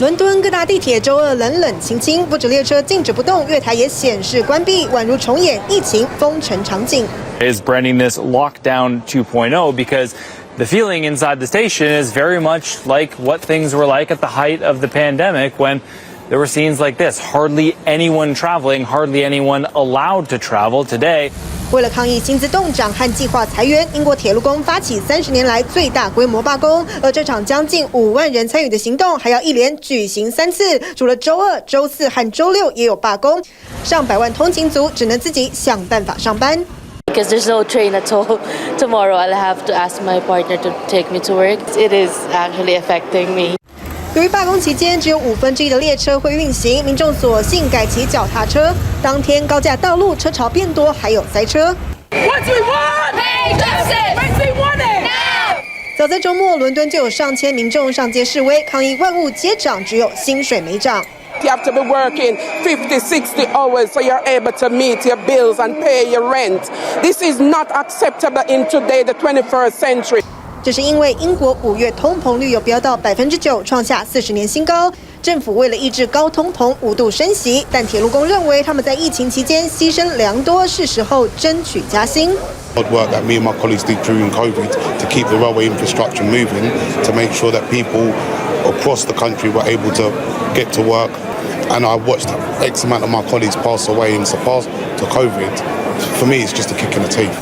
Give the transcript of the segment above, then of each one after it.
伦敦各大地铁周二冷冷清清，不止列车静止不动，月台也显示关闭，宛如重演疫情封城场景。Is branding this lockdown 2.0 because the feeling inside the station is very much like what things were like at the height of the pandemic when there were scenes like this. Hardly anyone traveling, hardly anyone allowed to travel. Today, 为了抗议薪资冻涨和计划裁员，英国铁路工发起30年来最大规模罢工。而这场将近5万人参与的行动，还要一连举行3次，除了周二、周四和周六也有罢工。上百万通勤族只能自己想办法上班。Because there's no train at all. Tomorrow I'll have to ask my partner to take me to work. It is actually affecting me. 由于罢工期间只有1/5的列车会运行，民众索性改骑脚踏车。当天高架道路车潮变多，还有塞车。What do we want? Pay justice. When do we want it? Now. 早在周末，伦敦就有上千民众上街示威，抗议万物皆涨，只有薪水没涨。You have to be working 50, 60 hours so you're able to meet your bills and pay your rent. This is not acceptable in today, the 21st century. 这是因为英国5月通膨率有飙到9%，创下40年新高。政府为了抑制高通膨，5度升息，但铁路工认为他们在疫情期间牺牲良多，是时候争取加薪。Hard work that me and my colleagues did during COVID to keep the railway infrastructure moving, to make sure that people across the country were able to get to work. And I watched X amount of my colleagues pass away and surpass to COVID. For me, it's just a kick in the teeth.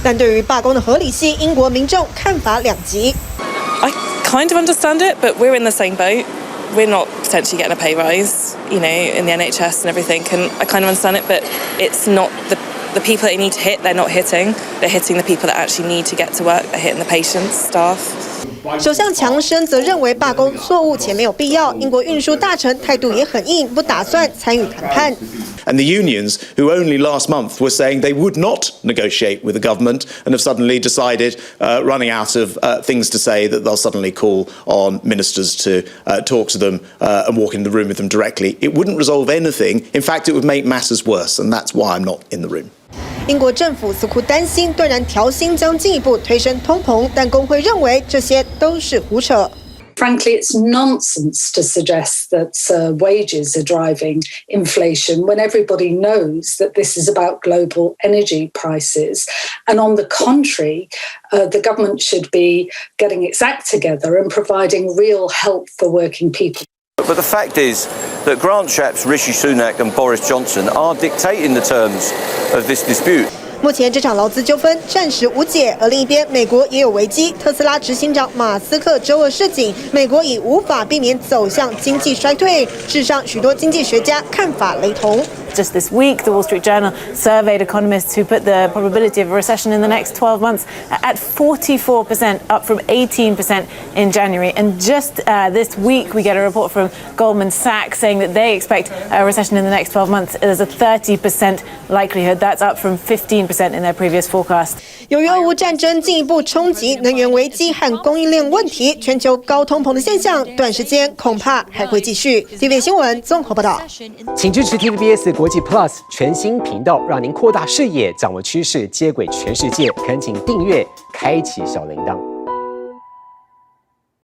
但对于罢工的合理性，英国民众看法两极。I kind of understand it, but we're in the same boat. We're not potentially getting a pay rise, you know, in the NHS and everything. And I kind of understand it, but it's not the people that you need to hit, they're not hitting. They're hitting the people that actually need to get to work. They're hitting the patients, staff. 首相强生则认为罢工错误且没有必要。英国运输大臣态度也很硬，不打算参与谈判。And the unions, who only last month were saying they would not negotiate with the government and have suddenly decided, running out of things to say, that they'll suddenly call on ministers to talk to them and walk in the room with them directly. It wouldn't resolve anything. In fact, it would make matters worse, and that's why I'm not in the room. 英国政府似乎担心断然调薪将进一步推升通膨，但工会认为这些都是胡扯。Frankly, it's nonsense to suggest that wages are driving inflation when everybody knows that this is about global energy prices. And on the contrary, the government should be getting its act together and providing real help for working people. But the fact is that grant chaps Rishi Sunak and Boris Johnson are dictating the terms of this dispute. 目前这场劳资纠纷暂时无解，而另一边，美国也有危机。特斯拉执行长马斯克周二示警，美国已无法避免走向经济衰退。事实上，许多经济学家看法雷同。Just this week, the Wall Street Journal surveyed economists who put the probability of a recession in the next 12 months at 44%, up from 18% in January. And just this week, we get a report from Goldman Sachs saying that they expect a recession in the next 12 months. There's a 30% likelihood. That's up from 15% in their previous forecast. 由于俄乌战争进一步冲击能源危机和供应链问题，全球高通膨的现象，短时间恐怕还会继续。TVBS 新闻综合报道。请支持 TVBS 国际 Plus 全新频道，让您扩大视野，掌握趋势，接轨全世界。恳请订阅，开启小铃铛。